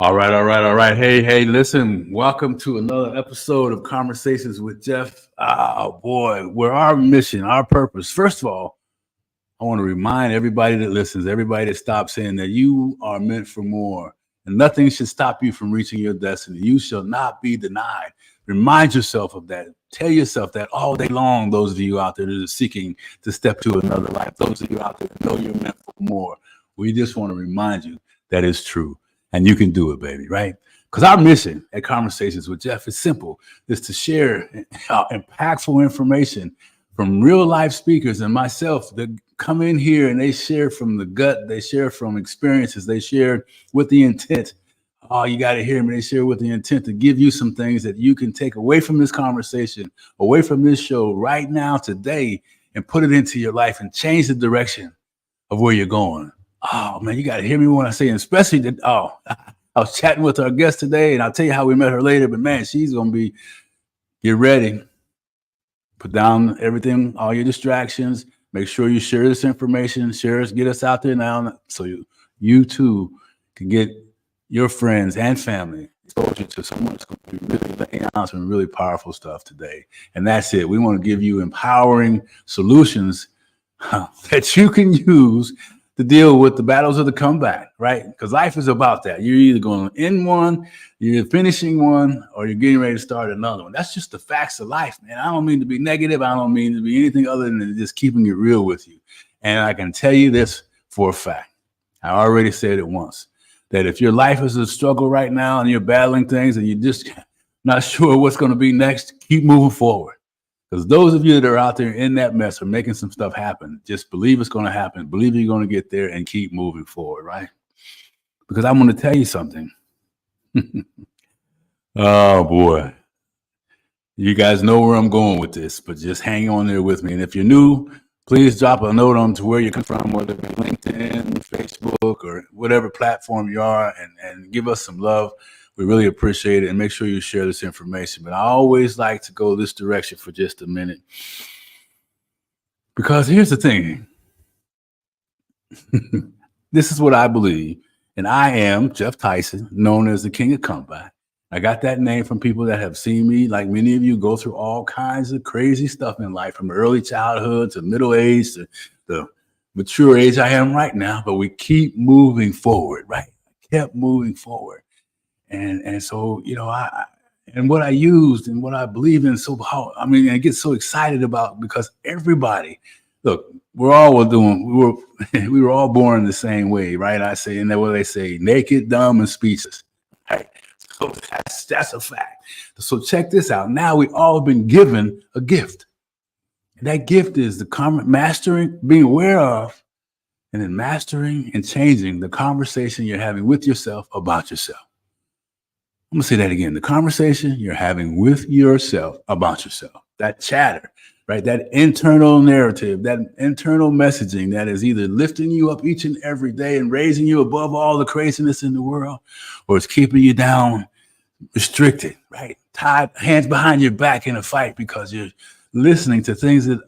All right. Hey, listen, welcome to another episode of Conversations with Geoff. Oh boy, where our mission, our purpose. First of all, I want to remind everybody that listens, everybody that stops in, that you are meant for more. And nothing should stop you from reaching your destiny. You shall not be denied. Remind yourself of that. Tell yourself that all day long, those of you out there that are seeking to step to another life, those of you out there that know you're meant for more, we just want to remind you that it's true. And you can do it, baby, right? Because our mission at Conversations with Geoff is simple. It's to share impactful information from real life speakers and myself that come in here and they share from the gut, they share from experiences, they share with the intent. Oh, you got to hear me. They share with the intent to give you some things that you can take away from this conversation, away from this show right now, today, and put it into your life and change the direction of where you're going. Oh, man, you got to hear me when I say, especially that. Oh, I was chatting with our guest today, and I'll tell you how we met her later. But, man, she's going to be, get ready. Put down everything, all your distractions. Make sure you share this information. Get us out there now so you too can get your friends and family exposure to someone that's going to be really laying out some really powerful stuff today. And that's it. We want to give you empowering solutions that you can use to deal with the battles of the comeback, right? Because life is about that. You're either going to end one, you're finishing one, or you're getting ready to start another one. That's just the facts of life, man. I don't mean to be negative. I don't mean to be anything other than just keeping it real with you. And I can tell you this for a fact. I already said it once, that if your life is a struggle right now and you're battling things and you're just not sure what's going to be next, keep moving forward. Because those of you that are out there in that mess are making some stuff happen. Just believe it's going to happen. Believe you're going to get there and keep moving forward, right? Because I'm going to tell you something. Oh, boy. You guys know where I'm going with this, but just hang on there with me. And if you're new, please drop a note on to where you come from, whether it be LinkedIn, Facebook, or whatever platform you are, and give us some love. We really appreciate it, and make sure you share this information. But I always like to go this direction for just a minute. Because here's the thing. This is what I believe. And I am Geoff Tyson, known as the King of Comeback. I got that name from people that have seen me, like many of you, go through all kinds of crazy stuff in life, from early childhood to middle age to the mature age I am right now. But we keep moving forward, right? I kept moving forward. And so, you know, and what I used and what I believe in, I get so excited about, because everybody, look, we were all born the same way, right? I say, and what they say, naked, dumb, and speechless, right? So that's a fact. So check this out. Now we all have been given a gift. And that gift is the mastering, being aware of, and then mastering and changing the conversation you're having with yourself about yourself. I'm going to say that again. The conversation you're having with yourself about yourself, that chatter, right? That internal narrative, that internal messaging that is either lifting you up each and every day and raising you above all the craziness in the world, or it's keeping you down, restricted, right? Tied, hands behind your back in a fight because you're listening to things that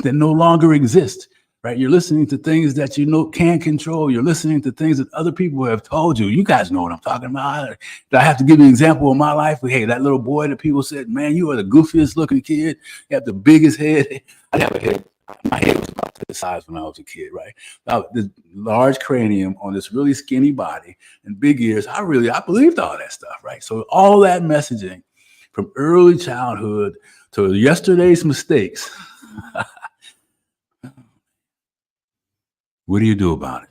no longer exist. Right? You're listening to things that you know can't control. You're listening to things that other people have told you. You guys know what I'm talking about. I have to give you an example of my life. Hey, that little boy that people said, man, you are the goofiest looking kid. You have the biggest head. I have a head. My head was about this size when I was a kid, right? This large cranium on this really skinny body and big ears. I believed all that stuff, right? So all that messaging from early childhood to yesterday's mistakes. What do you do about it?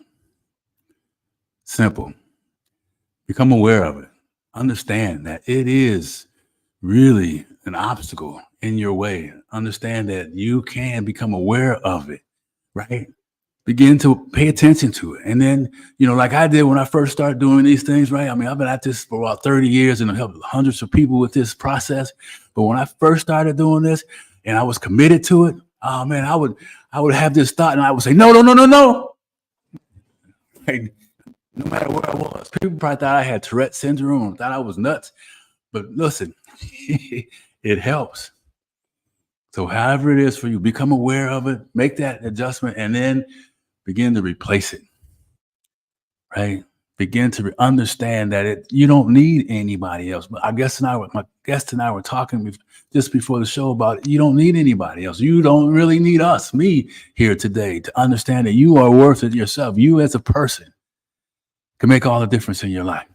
Simple. Become aware of it. Understand that it is really an obstacle in your way. Understand that you can become aware of it, right? Begin to pay attention to it. And then, you know, like I did when I first started doing these things, right? I mean, I've been at this for about 30 years and I've helped hundreds of people with this process. But when I first started doing this and I was committed to it, oh man, I would have this thought and I would say, no. Like, no matter where I was, people probably thought I had Tourette syndrome, thought I was nuts. But listen, it helps. So however it is for you, become aware of it, make that adjustment, and then begin to replace it, right? begin to understand that you don't need anybody else. But my guest and I were talking just before the show about you don't need anybody else. You don't really need me here today, to understand that you are worth it yourself. You as a person can make all the difference in your life.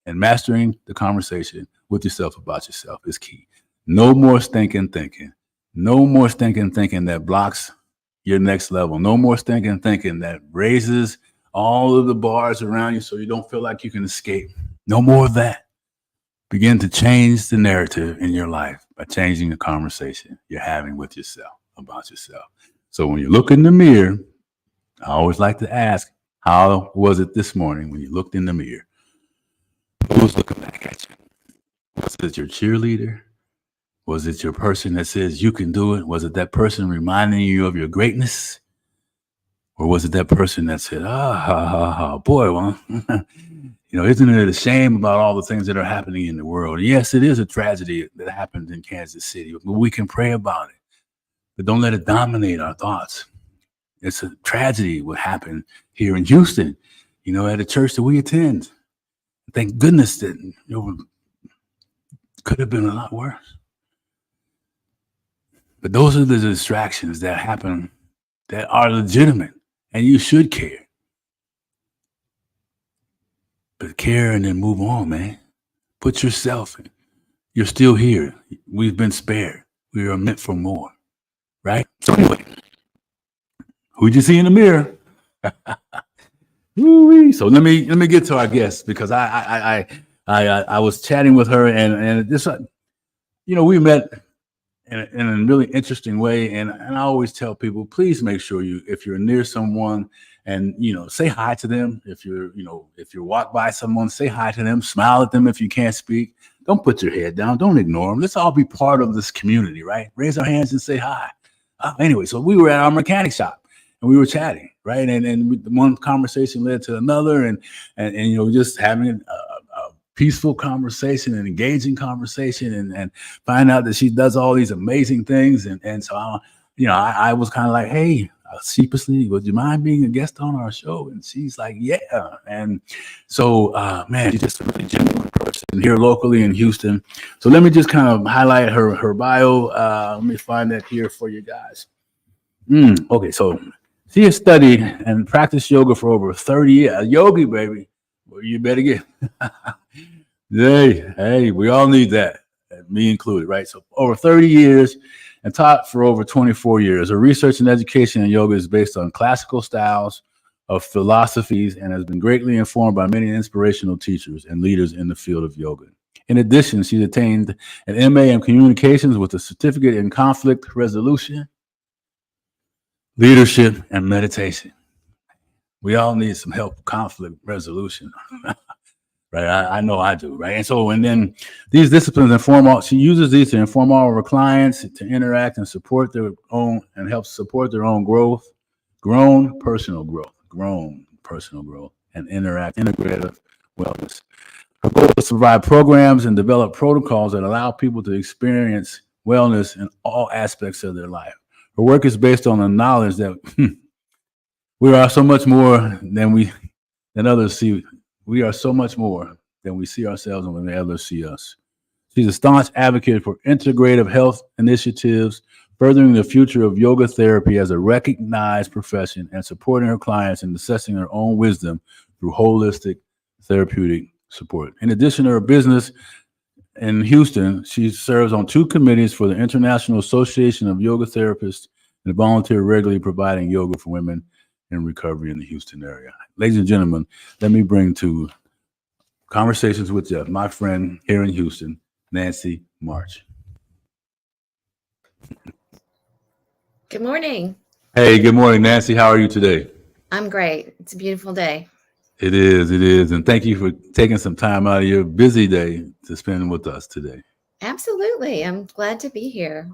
And mastering the conversation with yourself about yourself is key. No more stinking thinking. No more stinking thinking that blocks your next level. No more stinking thinking that raises all of the bars around you so you don't feel like you can escape. No more of that. Begin to change the narrative in your life by changing the conversation you're having with yourself about yourself. So when you look in the mirror, I always like to ask, how was it this morning when you looked in the mirror? Who was looking back at you? Was it your cheerleader? Was it your person that says you can do it? Was it that person reminding you of your greatness? Or was it that person that said, boy, well, isn't it a shame about all the things that are happening in the world? Yes, it is a tragedy that happened in Kansas City, but we can pray about it. But don't let it dominate our thoughts. It's a tragedy what happened here in Houston, at a church that we attend. Thank goodness that could have been a lot worse. But those are the distractions that happen that are legitimate, and you should care. But care and then move on, man. Put yourself in. You're still here. We've been spared. We are meant for more, right? So anyway, who'd you see in the mirror? So let me get to our guest, because I was chatting with her and this, we met in a really interesting way. And I always tell people, please make sure if you're near someone and, say hi to them. If you walk by someone, say hi to them, smile at them if you can't speak. Don't put your head down. Don't ignore them. Let's all be part of this community, right? Raise our hands and say hi. Anyway, so we were at our mechanic shop and we were chatting, right? And one conversation led to another and just having a peaceful conversation and engaging conversation and find out that she does all these amazing things. And so, I was kind of like, hey, sheepishly, would you mind being a guest on our show? And she's like, yeah. And so, man, she's just a really genuine person here locally in Houston. So let me just kind of highlight her bio. Let me find that here for you guys. Okay, so she has studied and practiced yoga for over 30 years. A yogi, baby. Well, you better get. Hey, we all need that, me included, right? So over 30 years and taught for over 24 years. Her research and education in yoga is based on classical styles of philosophies and has been greatly informed by many inspirational teachers and leaders in the field of yoga. In addition, she's attained an MA in communications with a certificate in conflict resolution, leadership, and meditation. We all need some help with conflict resolution. Right, I know I do, right? And then these disciplines she uses these to inform all of her clients to interact and support their own and help support their own growth, grown personal growth, and integrative wellness. Her goal is to provide programs and develop protocols that allow people to experience wellness in all aspects of their life. Her work is based on the knowledge that we are so much more than others see. We are so much more than we see ourselves and when others see us. She's a staunch advocate for integrative health initiatives, furthering the future of yoga therapy as a recognized profession and supporting her clients in assessing their own wisdom through holistic therapeutic support. In addition to her business in Houston, she serves on 2 committees for the International Association of Yoga Therapists and volunteer regularly providing yoga for women in recovery in the Houston area. Ladies and gentlemen, let me bring to Conversations with Geoff, my friend here in Houston, Nancy Martch. Good morning. Hey, good morning, Nancy. How are you today? I'm great. It's a beautiful day. It is. And thank you for taking some time out of your busy day to spend with us today. Absolutely. I'm glad to be here.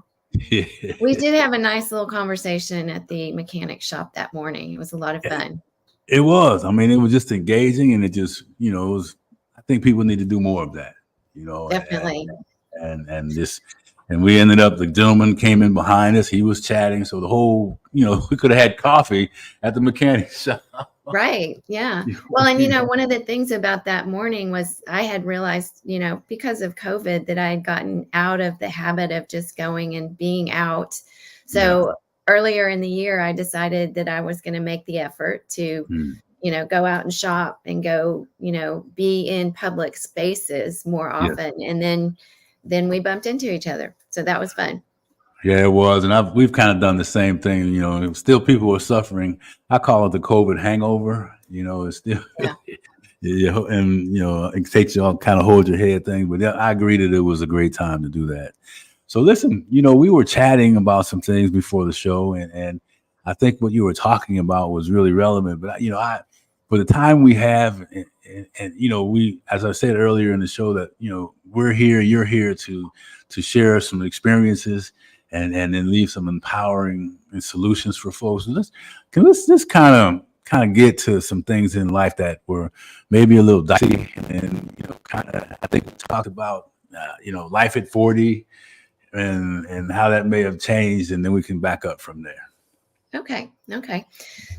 We did have a nice little conversation at the mechanic shop that morning. It was a lot of fun. It was. I mean, it was just engaging, and it just, it was. I think people need to do more of that. Definitely. And we ended up. The gentleman came in behind us. He was chatting, so the whole, we could have had coffee at the mechanic shop. Right. Yeah. Well, and one of the things about that morning was I had realized, because of COVID, that I had gotten out of the habit of just going and being out. Yeah. So earlier in the year, I decided that I was going to make the effort to, Mm. go out and shop and go, be in public spaces more Yes. often. And then we bumped into each other. So that was fun. Yeah, it was, and we've kind of done the same thing. Still people are suffering. I call it the COVID hangover. It's still, Yeah. yeah, and it takes you all kind of hold your head thing. But yeah, I agree that it was a great time to do that. So listen, we were chatting about some things before the show, and I think what you were talking about was really relevant. But I for the time we have, and we, as I said earlier in the show, that we're here, you're here to share some experiences and then leave some empowering solutions for folks. Let's just kind of get to some things in life that were maybe a little dicey, and kind of, I think we talked about life at 40 and how that may have changed, and then we can back up from there. Okay.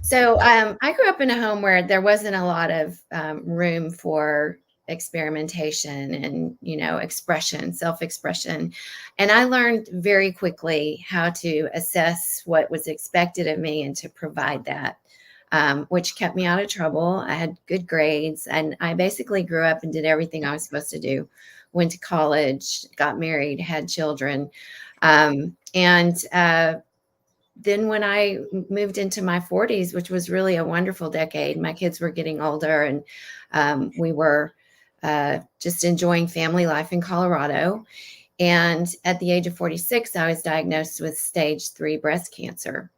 So I grew up in a home where there wasn't a lot of room for experimentation and, expression, self-expression. And I learned very quickly how to assess what was expected of me and to provide that, which kept me out of trouble. I had good grades, and I basically grew up and did everything I was supposed to do. Went to college, got married, had children. And then when I moved into my 40s, which was really a wonderful decade, my kids were getting older, and we were just enjoying family life in Colorado. And at the age of 46, I was diagnosed with stage 3 breast cancer,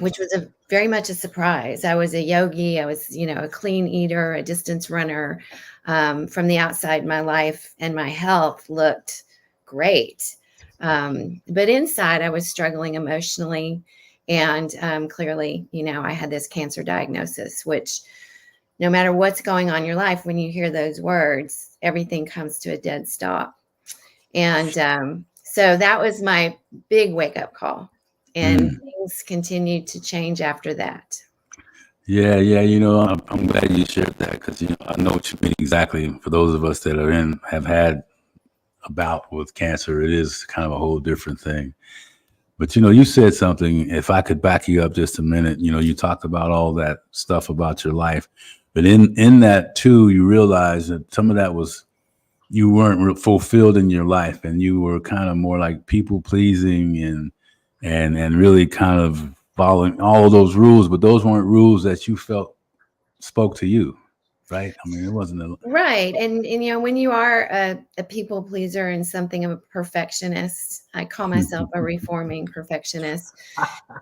which was very much a surprise. I was a yogi. I was, a clean eater, a distance runner. From the outside, my life and my health looked great. But inside, I was struggling emotionally. And clearly, I had this cancer diagnosis, which no matter what's going on in your life, when you hear those words, everything comes to a dead stop. And so that was my big wake up call. And things continued to change after that. Yeah. I'm glad you shared that, because I know what you mean exactly. For those of us that have had a bout with cancer, it is kind of a whole different thing. But you said something. If I could back you up just a minute, you talked about all that stuff about your life, but in that too, you realize that some of that was you weren't fulfilled in your life, and you were kind of more like people pleasing and really kind of following all of those rules, but those weren't rules that you felt spoke to you, right? I mean, it wasn't Right. And when you are a people pleaser and something of a perfectionist, I call myself a reforming perfectionist.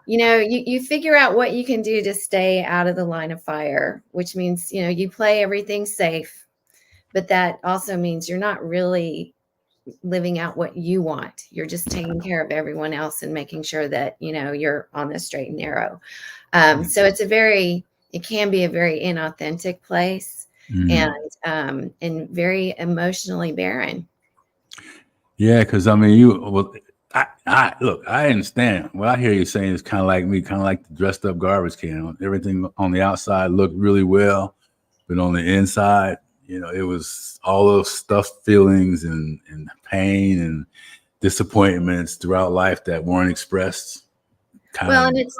You figure out what you can do to stay out of the line of fire, which means, you play everything safe, but that also means you're not really living out what you want. You're just taking care of everyone else and making sure that, you're on the straight and narrow. So it can be a very inauthentic place, and very emotionally barren. Yeah, because I mean, I look, I understand what I hear you saying is kind of like me, kind of like the dressed up garbage can. Everything on the outside looked really well, but on the inside, it was all those stuffed feelings and pain and disappointments throughout life that weren't expressed. Well, and it's,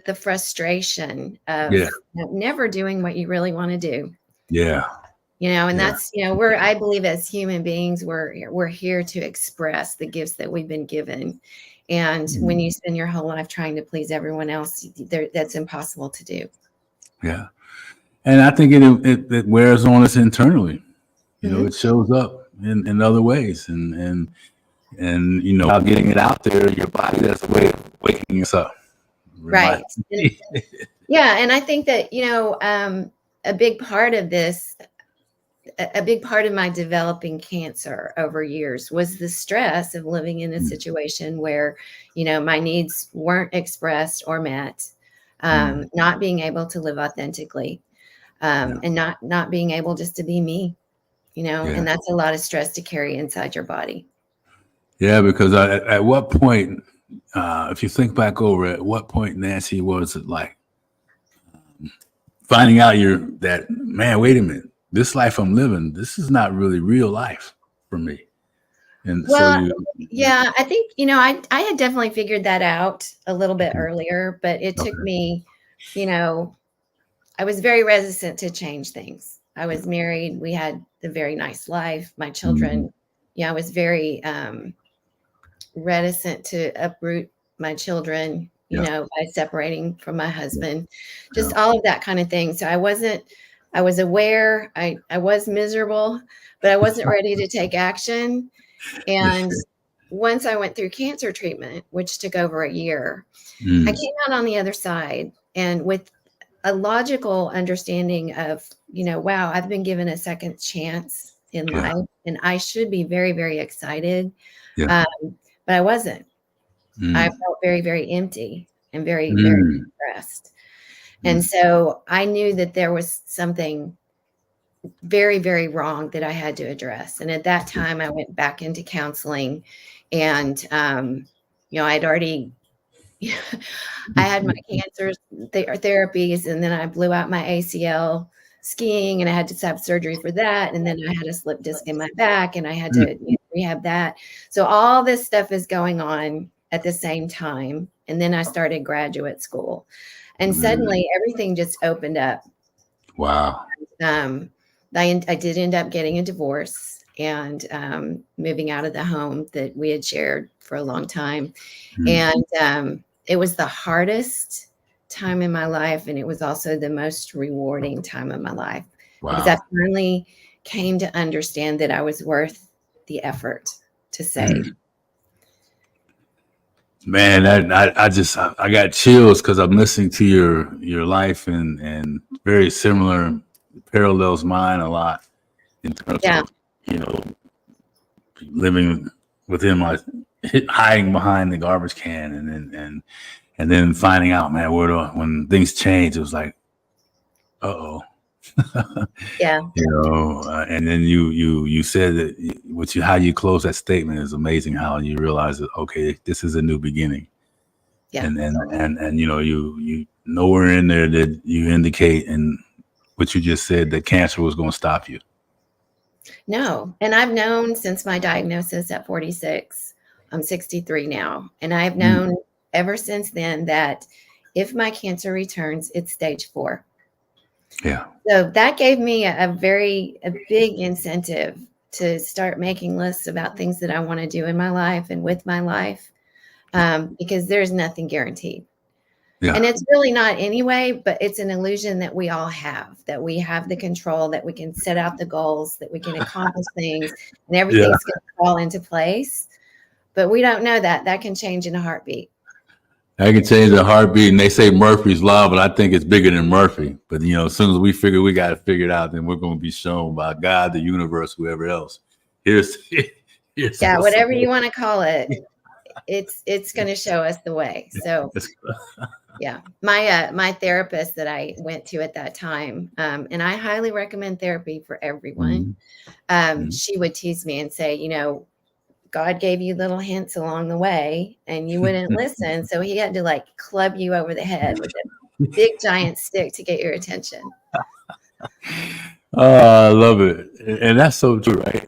the frustration of Yeah, never doing what you really want to do. yeah, And yeah. that's, I believe as human beings, we're here to express the gifts that we've been given. And when you spend your whole life trying to please everyone else, that's impossible to do. Yeah. And I think it wears on us internally. It shows up in other ways, and without getting it out there, your body, that's a way of waking us up. Right. Yeah. And I think that, a big part of this, a big part of my developing cancer over years was the stress of living in a situation where, my needs weren't expressed or met, not being able to live authentically, and not being able just to be me, and that's a lot of stress to carry inside your body. Yeah, because at what point, if you think back over, at what point, Nancy, was it like finding out that, man, wait a minute, this life I'm living, this is not really real life for me. And so Well, yeah, I think, I had definitely figured that out a little bit earlier, but it took okay. me, I was very reticent to change things. I was married. We had a very nice life. My children, I was very reticent to uproot my children, by separating from my husband, just all of that kind of thing. So I was aware, I was miserable, but I wasn't ready to take action. And once I went through cancer treatment, which took over a year, I came out on the other side, and with a logical understanding of, wow, I've been given a second chance in life, and I should be very, very excited. Yeah. But I wasn't. I felt very, very empty and very, very depressed. And so I knew that there was something very, very wrong that I had to address. And at that time, I went back into counseling, and, I'd already, I had my cancer therapies, and then I blew out my ACL skiing, and I had to have surgery for that. And then I had a slip disc in my back, and I had to rehab that. So all this stuff is going on at the same time. And then I started graduate school, and suddenly everything just opened up. Wow. I did end up getting a divorce and moving out of the home that we had shared for a long time. And it was the hardest time in my life. And it was also the most rewarding time of my life, because I finally came to understand that I was worth the effort to save. Man, I got chills because I'm listening to your life, and very similar, parallels mine a lot in terms of, living within hiding behind the garbage can, and then finding out, man, when things change, it was like, uh-oh. Yeah. And then you said that how you close that statement is amazing. How you realize that, okay, this is a new beginning. Yeah. And you nowhere in there that you indicate, and what you just said, that cancer was going to stop you. No. And I've known since my diagnosis at 46, I'm 63 now. And I've known ever since then that if my cancer returns, it's stage 4. Yeah. So that gave me a big incentive to start making lists about things that I want to do in my life and with my life, because there's nothing guaranteed. Yeah. And it's really not anyway, but it's an illusion that we all have, that we have the control, that we can set out the goals, that we can accomplish things, and everything's going to fall into place. But we don't know that. That can change in a heartbeat. I can change the heartbeat, and they say Murphy's Law, but I think it's bigger than Murphy. But as soon as we figure we got to figure it out, then we're going to be shown by God, the universe, whoever else. Here's whatever you want to call it, it's going to show us the way. So, yeah, my therapist that I went to at that time, and I highly recommend therapy for everyone. She would tease me and say, God gave you little hints along the way and you wouldn't listen. So he had to club you over the head with a big giant stick to get your attention. I love it. And that's so true, right?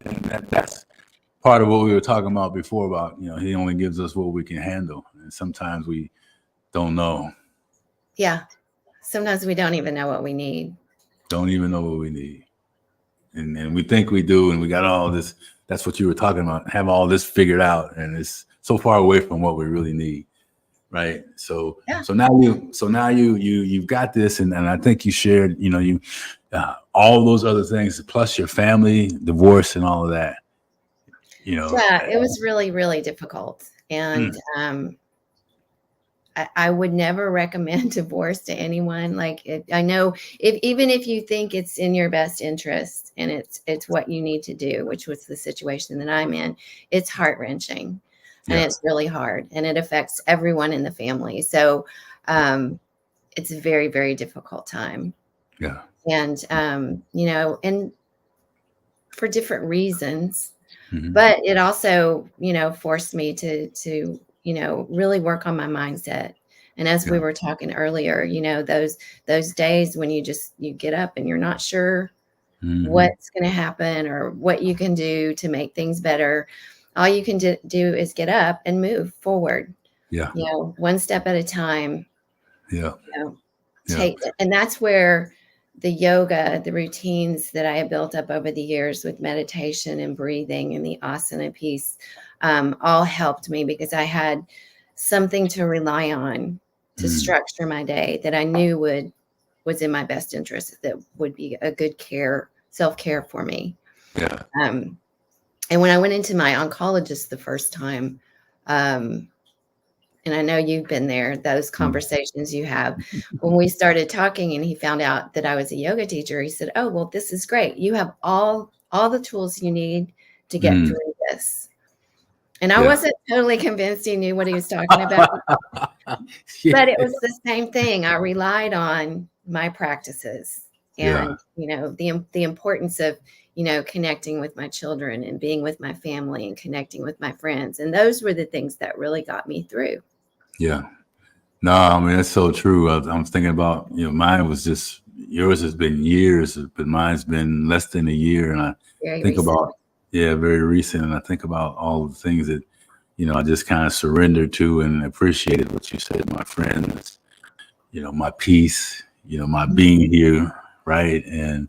And that's part of what we were talking about before about, he only gives us what we can handle. And sometimes we don't know. Yeah. Sometimes we don't even know what we need. Don't even know what we need. And we think we do, and we got all this. That's what you were talking about. Have all this figured out, and it's so far away from what we really need, right? So now you've got this, and I think you shared, all those other things, plus your family, divorce, and all of that. Yeah, it was really, really difficult, and I would never recommend divorce to anyone. I know even if you think it's in your best interest and it's what you need to do, which was the situation that I'm in, it's heart-wrenching and it's really hard, and it affects everyone in the family. So it's a very, very difficult time. Yeah. And, and for different reasons, but it also, forced me to really work on my mindset And as we were talking earlier, you know, those days when you get up and you're not sure what's going to happen or what you can do to make things better. All you can do is get up and move forward. Yeah. You know, one step at a time. Yeah. You know, and that's where the yoga, the routines that I have built up over the years with meditation and breathing and the asana piece, all helped me because I had something to rely on to structure my day that I knew was in my best interest, that would be a good self-care for me. Yeah. And when I went into my oncologist the first time, and I know you've been there, those conversations you have, when we started talking and he found out that I was a yoga teacher, he said, "Oh, well, this is great. You have all the tools you need to get through this." And I wasn't totally convinced he knew what he was talking about, but it was the same thing. I relied on my practices and, you know, the importance of, you know, connecting with my children and being with my family and connecting with my friends. And those were the things that really got me through. Yeah. No, I mean, that's so true. I'm thinking about, you know, mine was just, yours has been years, but mine's been less than a year. And I think about, very recent. And I think about all the things that, you know, I just kind of surrendered to and appreciated what you said, my friends, you know, my peace, you know, my being here. Right. And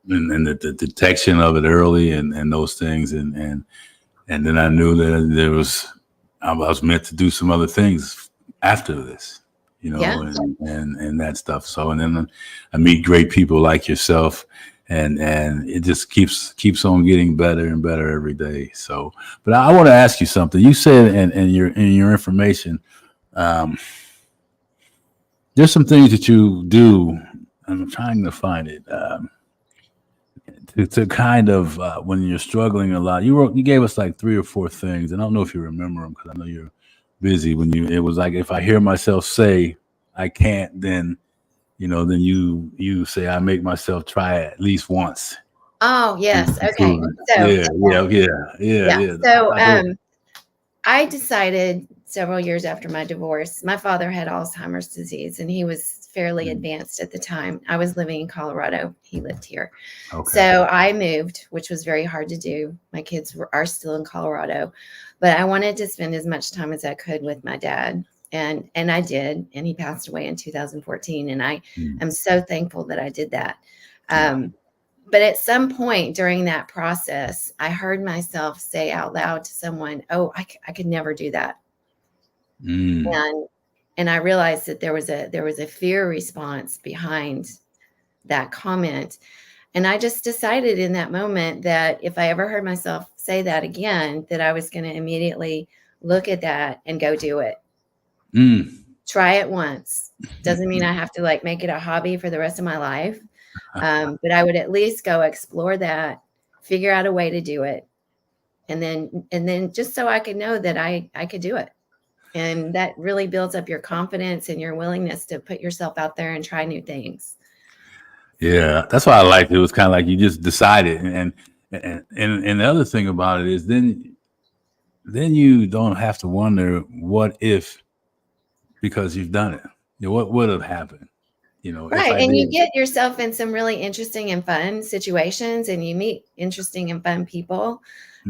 the detection of it early and those things. And then I knew that I was meant to do some other things after this, you know, and that stuff. So, and then I meet great people like yourself, and it just keeps on getting better and better every day. So, but I want to ask you something. You said in your information, there's some things that you do. I'm trying to find it. To kind of when you're struggling a lot, you gave us like 3 or 4 things, and I don't know if you remember them because I know you're busy. It was like, if I hear myself say I can't, then you know, then you say I make myself try it at least once. Oh yes, okay. So So I decided several years after my divorce. My father had Alzheimer's disease, and he was fairly advanced at the time. I was living in Colorado. He lived here. Okay. So I moved, which was very hard to do. My kids are still in Colorado, but I wanted to spend as much time as I could with my dad. And I did, and he passed away in 2014. And I am so thankful that I did that. But at some point during that process, I heard myself say out loud to someone, "Oh, I could never do that." And I realized that there was a fear response behind that comment. And I just decided in that moment that if I ever heard myself say that again, that I was going to immediately look at that and go do it. Try it once. Doesn't mean I have to like make it a hobby for the rest of my life. But I would at least go explore that, figure out a way to do it. And then just so I could know that I could do it. And that really builds up your confidence and your willingness to put yourself out there and try new things. Yeah, that's why I liked it. It was kind of like you just decided. And the other thing about it is then you don't have to wonder what if, because you've done it. You know, what would have happened? You know, right. And you get yourself in some really interesting and fun situations, and you meet interesting and fun people.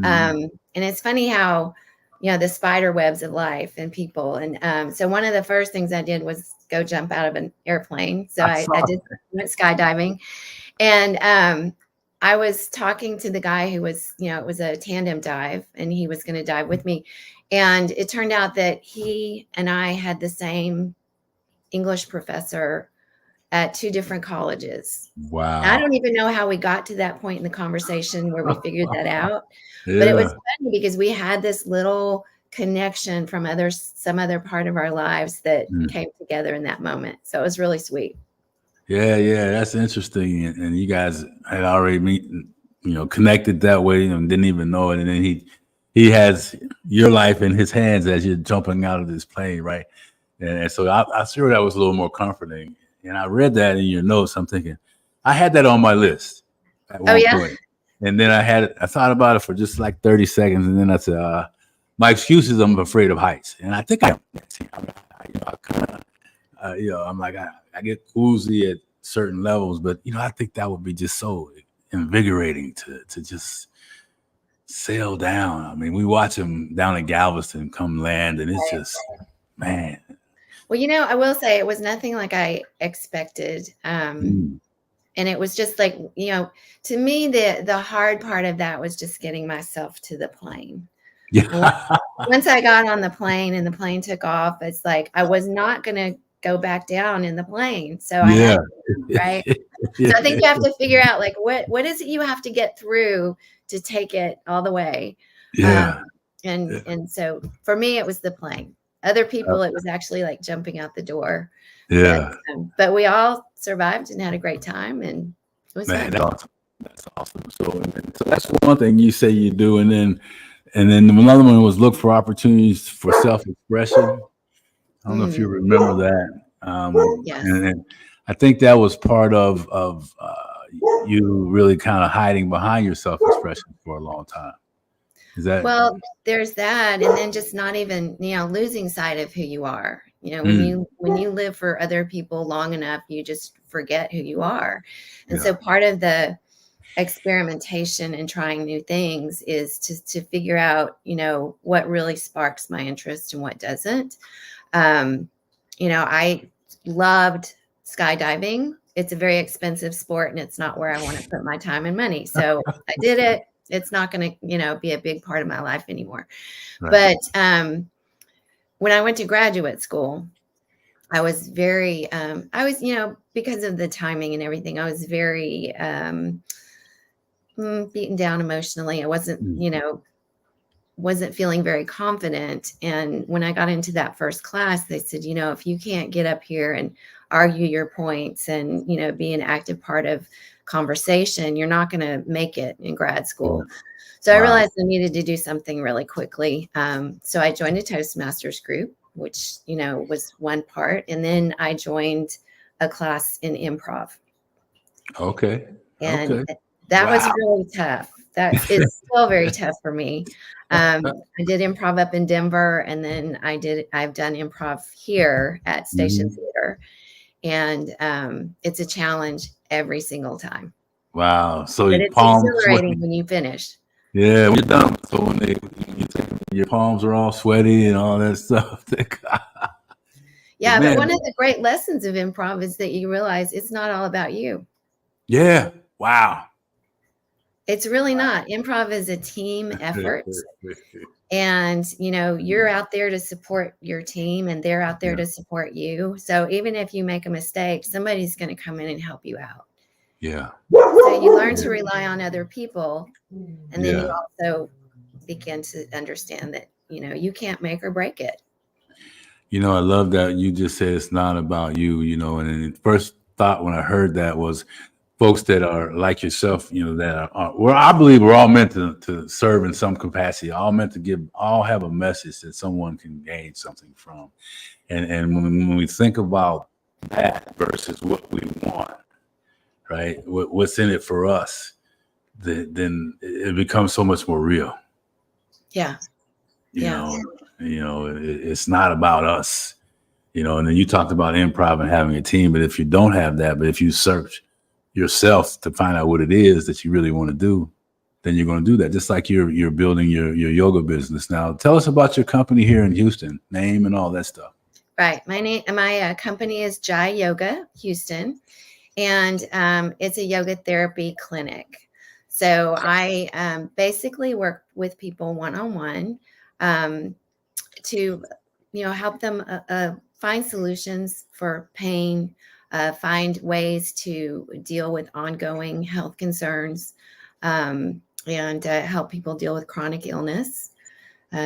And it's funny how, you know, the spider webs of life and people. And so one of the first things I did was go jump out of an airplane. So I went skydiving, and I was talking to the guy who was, you know, it was a tandem dive, and he was going to dive with me. And it turned out that he and I had the same English professor at 2 different colleges. Wow. I don't even know how we got to that point in the conversation where we figured that out. But it was funny because we had this little connection from some other part of our lives that came together in that moment. So it was really sweet. Yeah, that's interesting. And you guys had already connected that way and didn't even know it. And then he has your life in his hands as you're jumping out of this plane, right? And so I sure that was a little more comforting. And I read that in your notes. I'm thinking, I had that on my list at one point. And then I thought about it for just like 30 seconds. And then I said, my excuse is I'm afraid of heights. And I think I I kind of, I'm like, I get woozy at certain levels, but I think that would be just so invigorating to just sail down. I mean, we watch them down in Galveston come land, and it's just, man. Well, I will say it was nothing like I expected. And it was just like, to me, the hard part of that was just getting myself to the plane. Yeah. Once I got on the plane and the plane took off, it's like I was not going to go back down in the plane. So I had to, right? So I think you have to figure out like what is it you have to get through to take it all the way. Yeah. And so for me, it was the plane. Other people, it was actually like jumping out the door. Yeah. But we all survived and had a great time, and it was fun. That's awesome. So that's one thing you say you do, and then another one was look for opportunities for self-expression. I don't know if you remember that. Yes. And I think that was part of you really kind of hiding behind your self-expression for a long time. Is that? Well, there's that, and then just not even losing sight of who you are. When you live for other people long enough, you just forget who you are. And so part of the experimentation and trying new things is to figure out what really sparks my interest and what doesn't. I loved skydiving. It's a very expensive sport, and it's not where I want to put my time and money. So I did it. It's not going to be a big part of my life anymore. Right. But when I went to graduate school, I was very because of the timing and everything, I was very beaten down emotionally. I wasn't feeling very confident. And when I got into that first class, they said, if you can't get up here and argue your points and, be an active part of conversation, you're not going to make it in grad school. So I realized I needed to do something really quickly. So I joined a Toastmasters group, which, was one part. And then I joined a class in improv. Okay. And that was really tough. That is still very tough for me. I did improv up in Denver, and then I've done improv here at Station Theater. And it's a challenge every single time. Wow. So but it's exhilarating when you finish. Yeah, when you're done. So when your palms are all sweaty and all that stuff. Yeah, but one of the great lessons of improv is that you realize it's not all about you. Yeah. Wow. It's really not. Improv is a team effort. And, you're out there to support your team, and they're out there to support you. So even if you make a mistake, somebody's going to come in and help you out. Yeah. So you learn to rely on other people. And then you also begin to understand that, you can't make or break it. I love that you just said it's not about you, and the first thought when I heard that was folks that are like yourself, that are well, I believe we're all meant to serve in some capacity, all meant to all have a message that someone can gain something from. And when we think about that versus what we want, right? What's in it for us, then it becomes so much more real. Yeah. It's not about us, and then you talked about improv and having a team, but if you don't have that, but if you search yourself to find out what it is that you really want to do, then you're going to do that. Just like you're building your yoga business. Now, tell us about your company here in Houston, name and all that stuff. Right. My company is Jai Yoga Houston, and it's a yoga therapy clinic. So I basically work with people one-on-one to, help them find solutions for pain, find ways to deal with ongoing health concerns, and help people deal with chronic illness,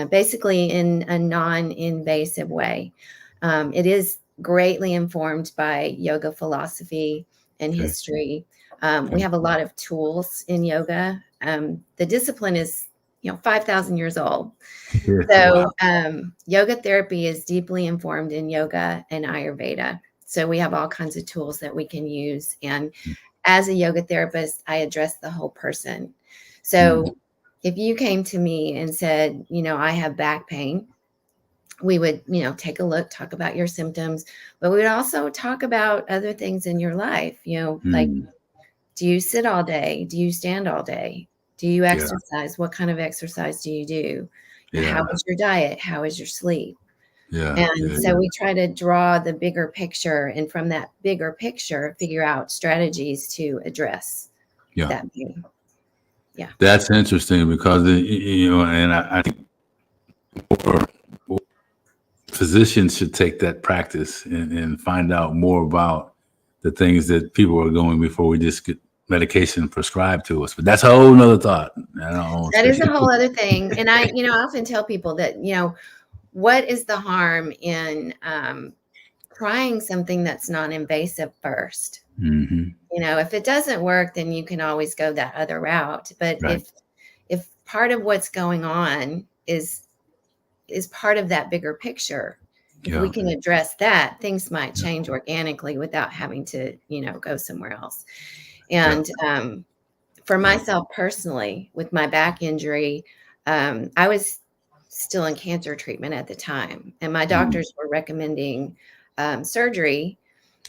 basically in a non-invasive way. It is greatly informed by yoga philosophy and history. We have a lot of tools in yoga. The discipline is 5,000 years old. So yoga therapy is deeply informed in yoga and Ayurveda. So we have all kinds of tools that we can use. And as a yoga therapist, I address the whole person. So if you came to me and said, I have back pain, we would, take a look, talk about your symptoms, but we would also talk about other things in your life, like, Mm. do you sit all day? Do you stand all day? Do you Yeah. exercise? What kind of exercise do you do? How Yeah. is your diet? How is your sleep? Yeah. And Yeah. so we try to draw the bigger picture, and from that bigger picture, figure out strategies to address Yeah. that pain. Yeah. That's interesting because, and I think more physicians should take that practice and find out more about the things that people are going before we just get medication prescribed to us. But that's a whole nother thought. I don't That is a say. whole other thing. And I often tell people that, what is the harm in trying something that's non-invasive first? Mm-hmm. If it doesn't work, then you can always go that other route. But Right. if part of what's going on is part of that bigger picture, if we Yeah. can address that, things might change organically without having to, go somewhere else. And for myself personally, with my back injury, I was still in cancer treatment at the time, and my doctors were recommending surgery,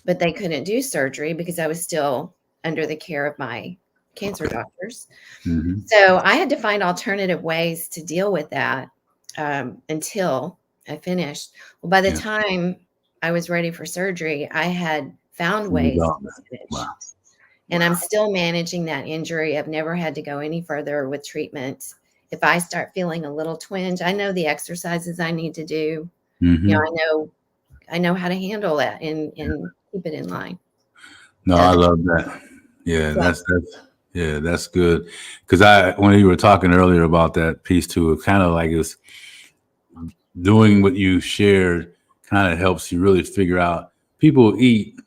but they couldn't do surgery because I was still under the care of my cancer doctors. Mm-hmm. So I had to find alternative ways to deal with that until I finished. Well, by the time I was ready for surgery, I had found ways to manage. Wow. And I'm still managing that injury. I've never had to go any further with treatment. If I start feeling a little twinge, I know the exercises I need to do. Mm-hmm. I know how to handle that and keep it in line. No, I love that. Yeah, that's good. Because when you were talking earlier about that piece too, it kind of like it's doing what you shared kind of helps you really figure out. People eat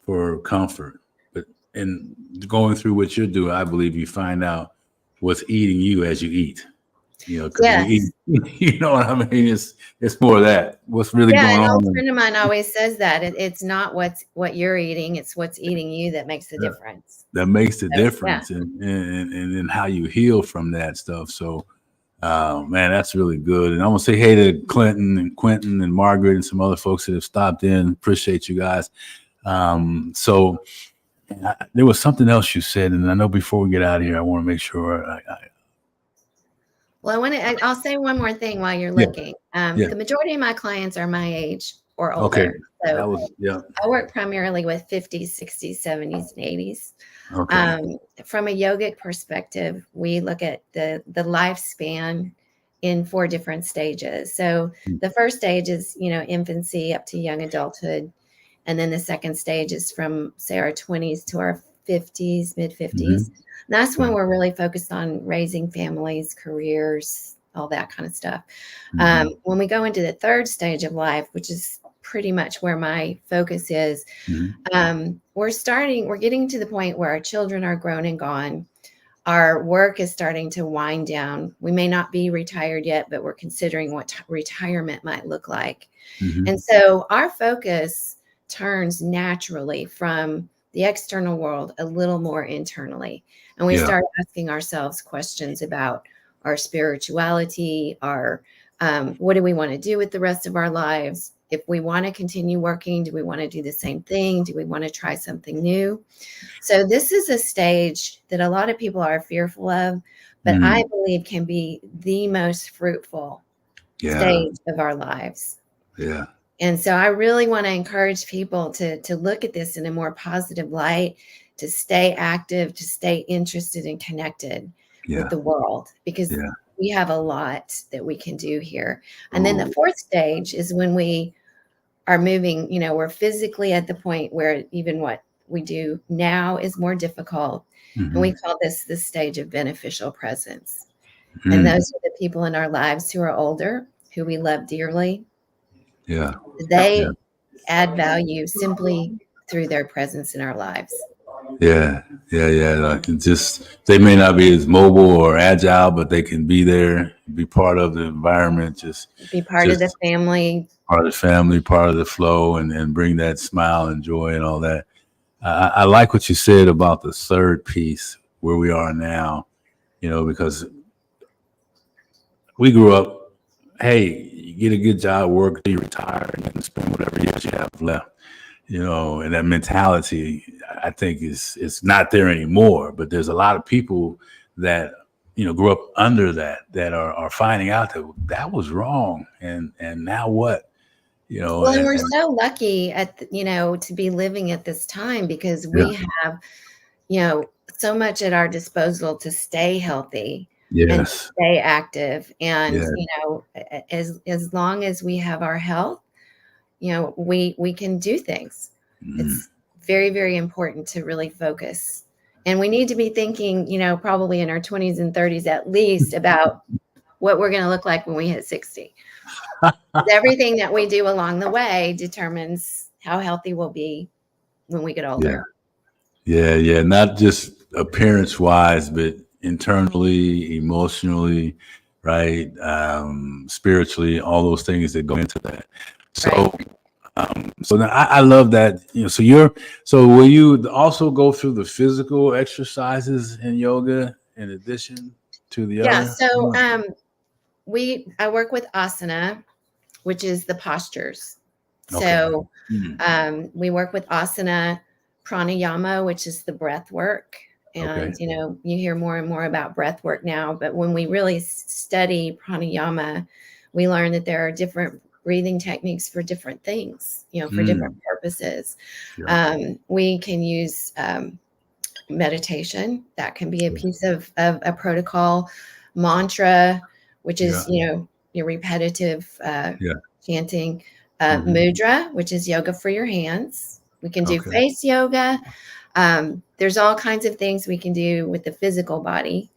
for comfort, but in going through what you're doing, I believe you find out what's eating you as you eat. Because Yes. you eat, you know what I mean? It's more of that. What's really going An on? old friend of mine always says that it's not what you're eating, it's what's eating you that makes the difference. That makes the So, difference, and then how you heal from that stuff. So, man, that's really good. And I want to say hey to Clinton and Quentin and Margaret and some other folks that have stopped in. Appreciate you guys. So there was something else you said, and I know before we get out of here, I want to make sure. Well, I'll say one more thing while you're looking. The majority of my clients are my age or older. Okay. So I work primarily with 50s, 60s, 70s, and 80s. Okay. From a yogic perspective, we look at the lifespan in 4 different stages. So the first stage is, infancy up to young adulthood. And then the second stage is from, say, our 20s to our 50s, mid 50s. Mm-hmm. That's when we're really focused on raising families, careers, all that kind of stuff. Mm-hmm. When we go into the third stage of life, which is pretty much where my focus is, we're getting to the point where our children are grown and gone. Our work is starting to wind down. We may not be retired yet, but we're considering what retirement might look like. Mm-hmm. And so our focus turns naturally from the external world a little more internally. And we start asking ourselves questions about our spirituality, our what do we want to do with the rest of our lives? If we want to continue working, do we want to do the same thing? Do we want to try something new? So this is a stage that a lot of people are fearful of, but I believe can be the most fruitful stage of our lives. Yeah. And so I really want to encourage people to look at this in a more positive light, to stay active, to stay interested and connected with the world, because we have a lot that we can do here. And then the fourth stage is when we are moving, we're physically at the point where even what we do now is more difficult. And we call this the stage of beneficial presence. And those are the people in our lives who are older, who we love dearly. Yeah. They add value simply through their presence in our lives. Yeah. Like they may not be as mobile or agile, but they can be there, be part of the environment, be part of the family, part of the flow, and bring that smile and joy and all that. I like what you said about the third piece, where we are now, because we grew up, hey, get a good job, work till you retire, and then spend whatever years you have left. And that mentality, I think, is not there anymore. But there's a lot of people that grew up under that are finding out that was wrong, and now what? Well, and we're so lucky to be living at this time because we have so much at our disposal to stay healthy and Yes. stay active. And, Yes. as long as we have our health, we can do things. It's very, very important to really focus. And we need to be thinking, probably in our 20s and 30s, at least about what we're going to look like when we hit 60. Everything that we do along the way determines how healthy we'll be when we get older. Yeah. Not just appearance wise, but internally, emotionally, right? Spiritually, all those things that go into that. So, right. So now I love that. So will you also go through the physical exercises in yoga in addition to the other? Yeah. So, I work with asana, which is the postures. So we work with asana, pranayama, which is the breath work. And, you hear more and more about breath work now. But when we really study pranayama, we learn that there are different breathing techniques for different things, for different purposes. We can use meditation. That can be a piece of a protocol. Mantra, which is, your repetitive chanting. Mudra, which is yoga for your hands. We can do face yoga. There's all kinds of things we can do with the physical body.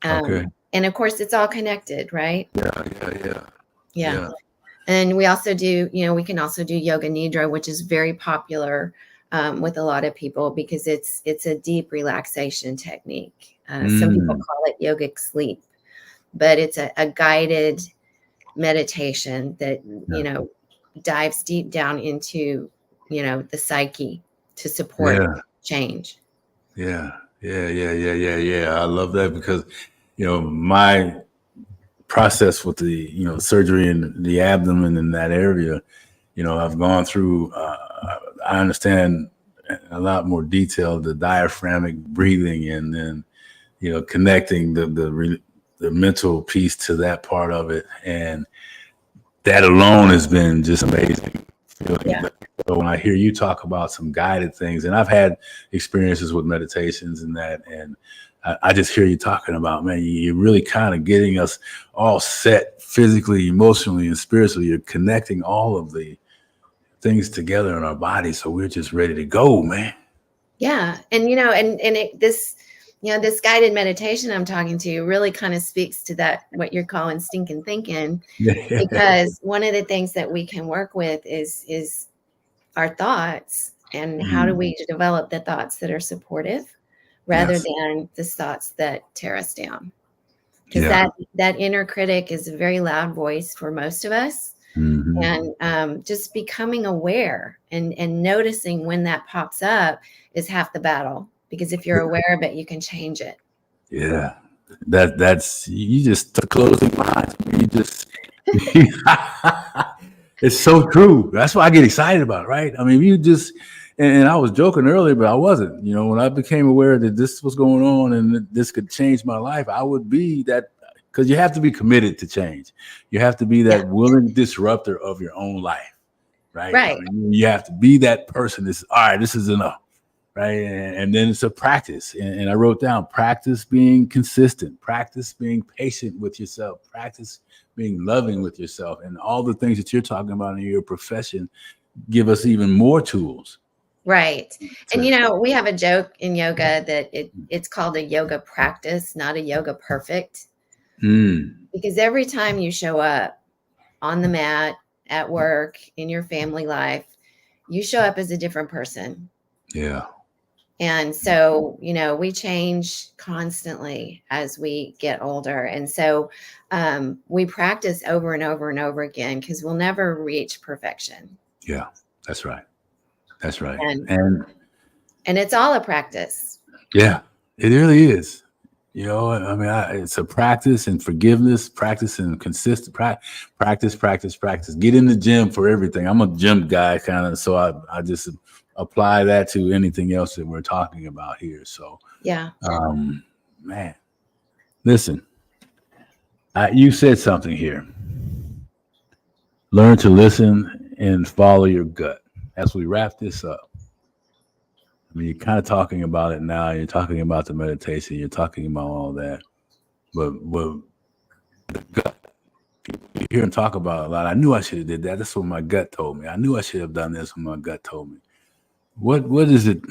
And of course, it's all connected, right? Yeah. And we also do, we can also do yoga nidra, which is very popular with a lot of people because it's a deep relaxation technique. Some people call it yogic sleep, but it's a guided meditation that, dives deep down into, the psyche to support change. Yeah. I love that because, my process with the, surgery in the abdomen in that area, I've gone through, I understand a lot more detail, the diaphragmatic breathing, and then, connecting the mental piece to that part of it. And that alone has been just amazing. So when I hear you talk about some guided things, and I've had experiences with meditations and that, and I just hear you talking about, man, you're really kind of getting us all set physically, emotionally, and spiritually. You're connecting all of the things together in our body, so we're just ready to go, man. Yeah, and this guided meditation I'm talking to really kind of speaks to that, what you're calling stinking thinking, because one of the things that we can work with is our thoughts, and how do we develop the thoughts that are supportive rather than the thoughts that tear us down. Because that inner critic is a very loud voice for most of us. And just becoming aware and noticing when that pops up is half the battle, because if you're aware of it, you can change it. Yeah, that's you just took closing lines. You just it's so true. That's why I get excited about it, right? I mean, and I was joking earlier, but I wasn't. When I became aware that this was going on and that this could change my life, I would be that, because you have to be committed to change. You have to be that willing disruptor of your own life, right? Right. I mean, you have to be that person that's, all right, this is enough, right? And then it's a practice. And I wrote down, practice being consistent, practice being patient with yourself, practice being loving with yourself, and all the things that you're talking about in your profession give us even more tools. Right. And, we have a joke in yoga that it's called a yoga practice, not a yoga perfect. Because every time you show up on the mat, at work, in your family life, you show up as a different person. Yeah. And so, we change constantly as we get older. And so we practice over and over and over again, because we'll never reach perfection. Yeah, that's right. That's right. And it's all a practice. Yeah, it really is. You know, I mean, it's a practice and forgiveness, practice and consistent practice. Get in the gym for everything. I'm a gym guy kind of, so I just apply that to anything else that we're talking about here. So, Yeah. Man, listen, you said something here. Learn to listen and follow your gut. As we wrap this up, I mean, you're kind of talking about it now. You're talking about the meditation. You're talking about all that. But the gut, you hear him talk about it a lot. I knew I should have did that. That's what my gut told me. I knew I should have done this when my gut told me. What is it?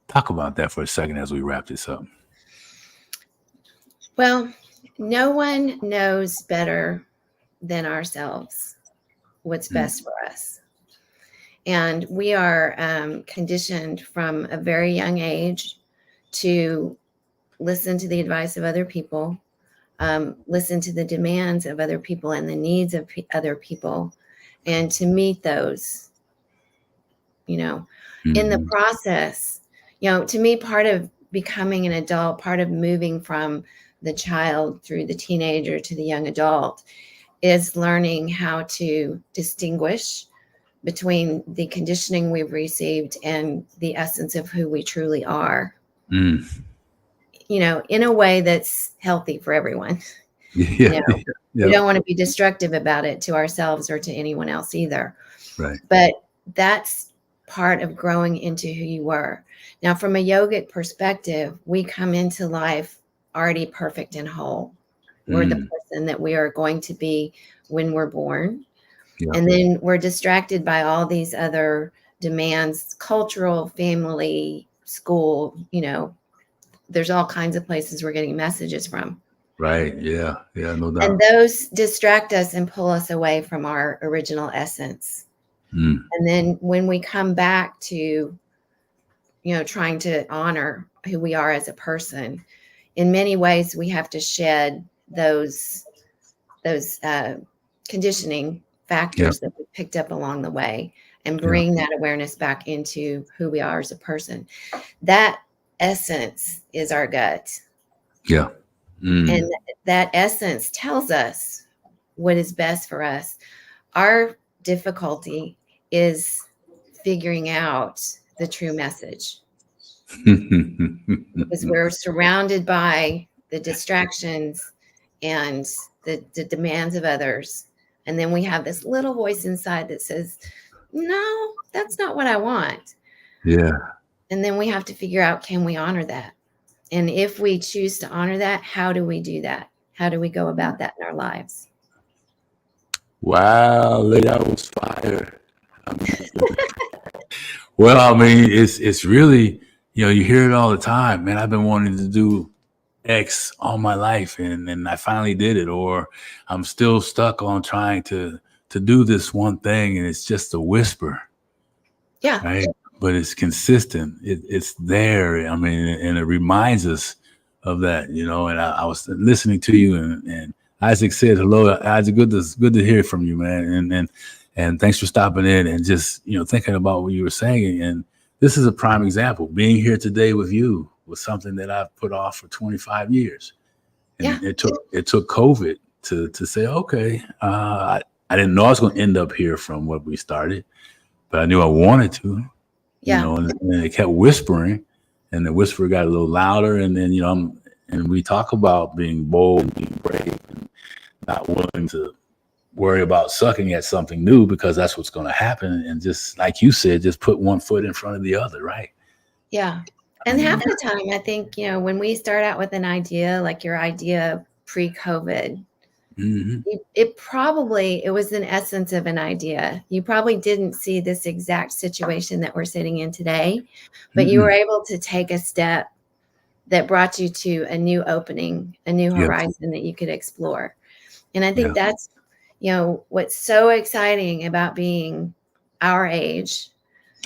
Talk about that for a second as we wrap this up. Well, no one knows better than ourselves what's best for us. And we are conditioned from a very young age to listen to the advice of other people, listen to the demands of other people and the needs of other people, and to meet those, in the process, to me, part of becoming an adult, part of moving from the child through the teenager to the young adult is learning how to distinguish between the conditioning we've received and the essence of who we truly are, in a way that's healthy for everyone. Yeah. We don't want to be destructive about it to ourselves or to anyone else either. Right. But that's part of growing into who you were. Now, from a yogic perspective, we come into life already perfect and whole. We're the person that we are going to be when we're born. Yeah. And then we're distracted by all these other demands, cultural, family, school, there's all kinds of places we're getting messages from. Right. Yeah. Yeah. No doubt. And those distract us and pull us away from our original essence. And then when we come back to, trying to honor who we are as a person, in many ways, we have to shed those conditioning factors that we picked up along the way and bring that awareness back into who we are as a person. That essence is our gut. Yeah. And that essence tells us what is best for us. Our difficulty is figuring out the true message. Because we're surrounded by the distractions and the demands of others. And then we have this little voice inside that says, no, that's not what I want. Yeah. And then we have to figure out, can we honor that? And if we choose to honor that, how do we do that? How do we go about that in our lives? Wow, that was fire. Well, I mean, it's really, you hear it all the time, man. I've been wanting to do X all my life, and I finally did it, or I'm still stuck on trying to do this one thing, and it's just a whisper. Yeah. Right. But it's consistent. It's there. I mean, and it reminds us of that, and I was listening to you, and Isaac said hello. Isaac, good to hear from you, man. And thanks for stopping in and just, thinking about what you were saying. And this is a prime example. Being here today with you was something that I've put off for 25 years. And it took COVID to say, okay, I didn't know I was going to end up here from what we started, but I knew I wanted to. Yeah. And it kept whispering, and the whisper got a little louder. And then, and we talk about being bold and being brave and not willing to worry about sucking at something new, because that's what's going to happen. And just like you said, just put one foot in front of the other. Right. Yeah. And half the time, I think, when we start out with an idea, like your idea pre-COVID, it was an essence of an idea. You probably didn't see this exact situation that we're sitting in today, but you were able to take a step that brought you to a new opening, a new horizon that you could explore. And I think that's, what's so exciting about being our age,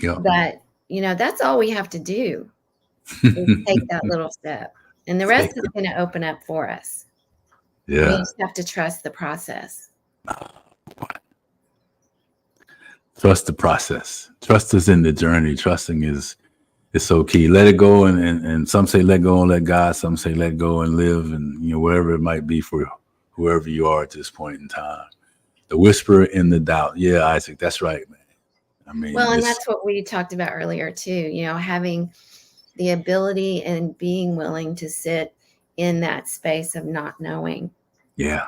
that, that's all we have to do is take that little step, and the rest is going to open up for us. Yeah. We just have to trust the process. Trust the process. Trust is in the journey. Trusting is It's so key. Let it go, and some say let go and let God. Some say let go and live, and wherever it might be for whoever you are at this point in time. The whisper in the doubt. Yeah, Isaac, that's right, man. I mean, Well, and that's what we talked about earlier too. Having the ability and being willing to sit in that space of not knowing. Yeah.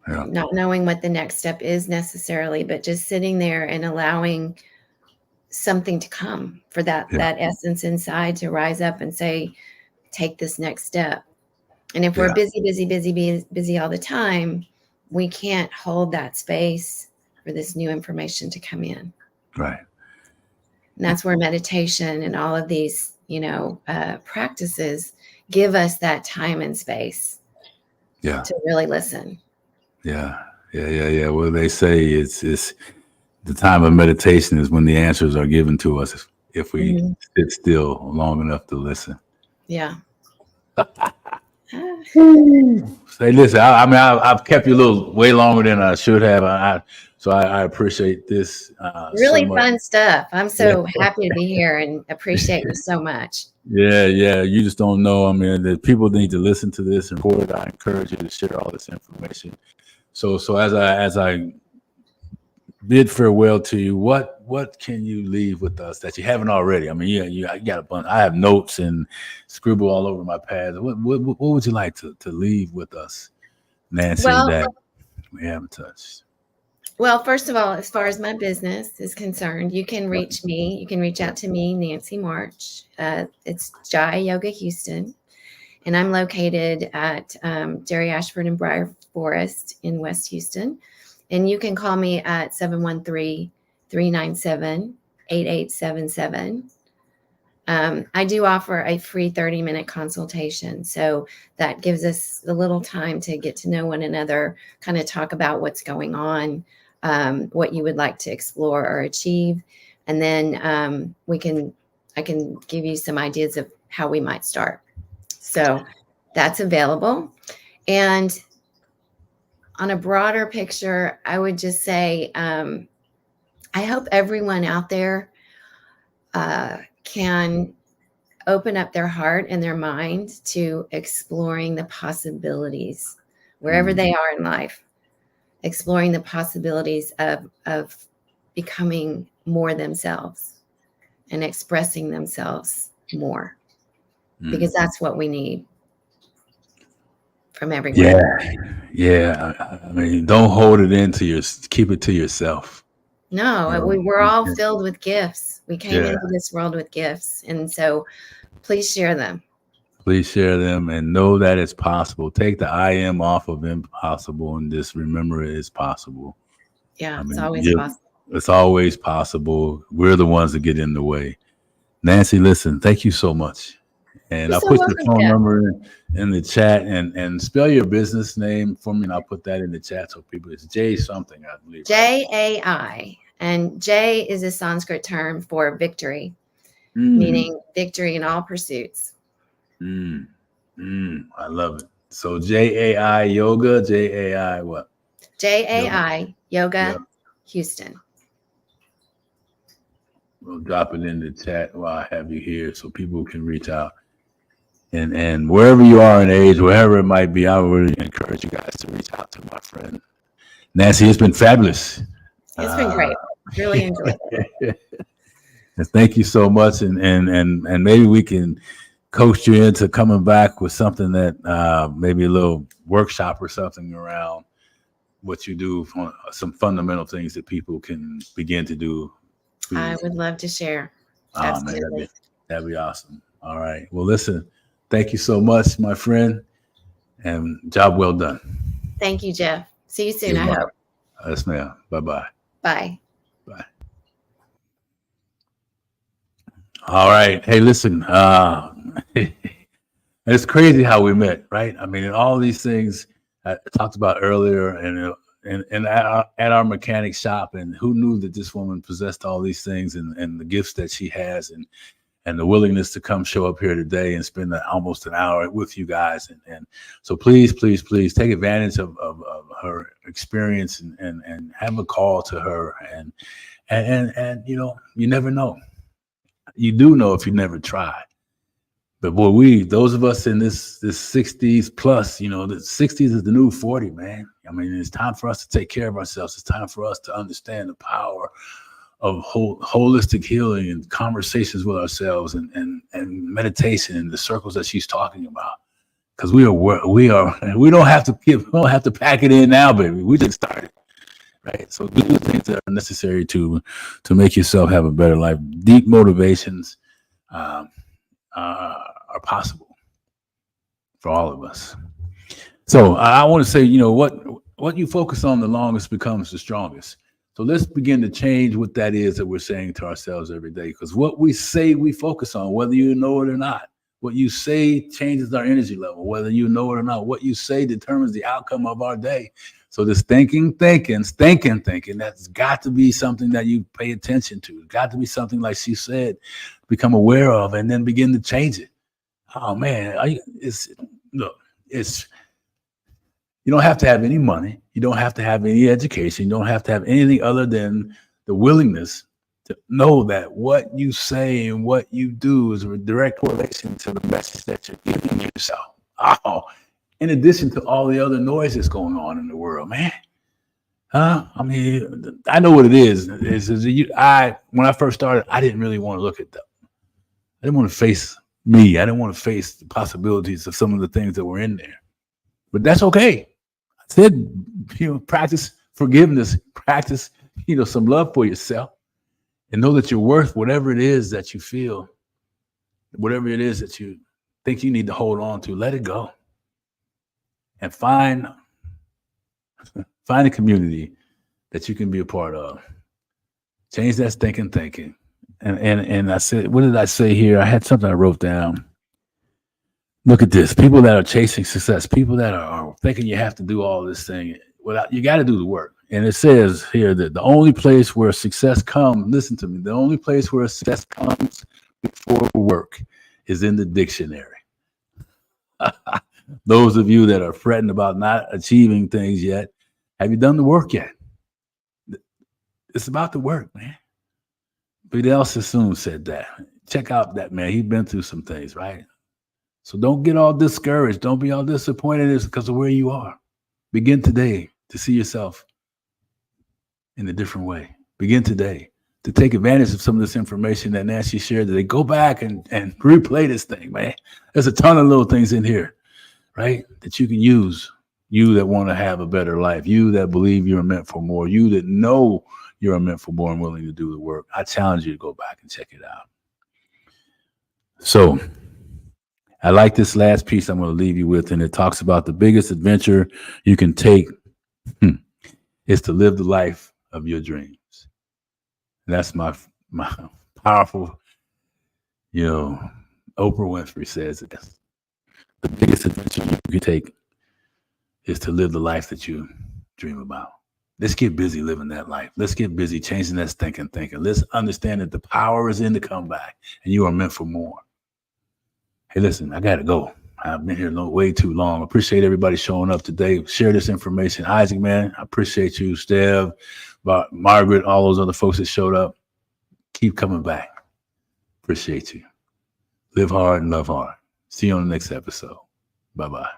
Not knowing what the next step is necessarily, but just sitting there and allowing something to come for that essence inside to rise up and say, take this next step. And if we're busy all the time, we can't hold that space for this new information to come in. Right. And that's where meditation and all of these, practices give us that time and space to really listen. Yeah. Well, they say it's the time of meditation is when the answers are given to us if we sit still long enough to listen. Yeah. Say, listen, I've kept you a little way longer than I should have. So I appreciate this. Really so fun stuff. I'm so happy to be here and appreciate you so much. Yeah. You just don't know. I mean, the people need to listen to this and report it. I encourage you to share all this information. So as I bid farewell to you, what can you leave with us that you haven't already? I mean, you got a bunch. I have notes and scribble all over my pads. What would you like to leave with us, Nancy, that we haven't touched? Well, first of all, as far as my business is concerned, you can reach me. You can reach out to me, Nancy Martch. It's Jai Yoga Houston, and I'm located at Jerry Ashford and Briar Forest in West Houston. And you can call me at 713-397-8877. I do offer a free 30-minute consultation. So that gives us a little time to get to know one another, kind of talk about what's going on, what you would like to explore or achieve. And then I can give you some ideas of how we might start. So that's available. And on a broader picture, I would just say, I hope everyone out there can open up their heart and their mind to exploring the possibilities wherever they are in life, exploring the possibilities of becoming more themselves and expressing themselves more, because that's what we need from everyone. Yeah. I mean, don't hold it into keep it to yourself. No, we're all filled with gifts. We came into this world with gifts. And so please share them. Please share them and know that it's possible. Take the I am off of impossible and just remember it is possible. Yeah, it's always possible. It's always possible. We're the ones that get in the way. Nancy, listen, thank you so much. And I'll put your phone number in the chat and spell your business name for me. And I'll put that in the chat so people, it's J something, I believe. J-A-I. And J is a Sanskrit term for victory, meaning victory in all pursuits. I love it. So J-A-I yoga, J-A-I what? J-A-I yoga Houston. We'll drop it in the chat while I have you here so people can reach out. And wherever you are in age, wherever it might be, I would really encourage you guys to reach out to my friend Nancy. It's been fabulous. It's been great. Really enjoyed it. And thank you so much. And maybe we can coach you into coming back with something that maybe a little workshop or something around what you do, some fundamental things that people can begin to do. I would love to share. Absolutely. Man, that'd be awesome. All right. Well, listen, thank you so much, my friend, and job well done. Thank you, Geoff. See you soon, I hope. Yes, ma'am. Bye-bye. Bye. Bye. All right. Hey, listen, it's crazy how we met, right? I mean, all these things I talked about earlier and at our mechanic shop, and who knew that this woman possessed all these things and the gifts that she has and the willingness to come show up here today and spend almost an hour with you guys. And so please take advantage of her experience and have a call to her and you never know. you do know if you never tried. But boy, those of us in this 60s plus, the 60s is the new 40, man. I mean, it's time for us to take care of ourselves. It's time for us to understand the power of holistic healing and conversations with ourselves and meditation and the circles that she's talking about. Because we don't have to pack it in now, baby. We just started, right? So do the things that are necessary to make yourself have a better life. Deep motivations are possible for all of us. So I want to say, what you focus on the longest becomes the strongest. So let's begin to change what that is that we're saying to ourselves every day. Because what we say we focus on, whether you know it or not, what you say changes our energy level, whether you know it or not. What you say determines the outcome of our day. So this thinking, that's got to be something that you pay attention to. It's got to be something, like she said, become aware of and then begin to change it. Oh man, you don't have to have any money. You don't have to have any education. You don't have to have anything other than the willingness to know that what you say and what you do is a direct correlation to the message that you're giving yourself. Oh, in addition to all the other noise that's going on in the world, man. I mean, I know what it is. When I first started, I didn't really want to look at them. I didn't want to face me. I didn't want to face the possibilities of some of the things that were in there. But that's okay. I said, practice forgiveness, practice, some love for yourself, and know that you're worth whatever it is that you feel, whatever it is that you think you need to hold on to. Let it go, and find a community that you can be a part of. Change that thinking. And I said, what did I say here? I had something I wrote down. Look at this. People that are chasing success, people that are thinking you have to do all this thing, you got to do the work. And it says here that the only place where success comes, listen to me, the only place where success comes before work is in the dictionary. Those of you that are fretting about not achieving things yet, have you done the work yet? It's about the work, man. Fidel Sassoon said that. Check out that man. He's been through some things, right? So don't get all discouraged. Don't be all disappointed. It's because of where you are. Begin today to see yourself in a different way. Begin today to take advantage of some of this information that Nancy shared today. Go back and replay this thing, man. There's a ton of little things in here, right, that you can use. You that want to have a better life. You that believe you're meant for more. You that know you're meant for more and willing to do the work. I challenge you to go back and check it out. So I like this last piece I'm going to leave you with, and it talks about the biggest adventure you can take is to live the life of your dreams. And that's my powerful, Oprah Winfrey says it. The biggest adventure you can take is to live the life that you dream about. Let's get busy living that life. Let's get busy changing that thinking. Let's understand that the power is in the comeback and you are meant for more. Hey, listen, I got to go. I've been here way too long. Appreciate everybody showing up today. Share this information. Isaac, man, I appreciate you. Stev, Margaret, all those other folks that showed up. Keep coming back. Appreciate you. Live hard and love hard. See you on the next episode. Bye-bye.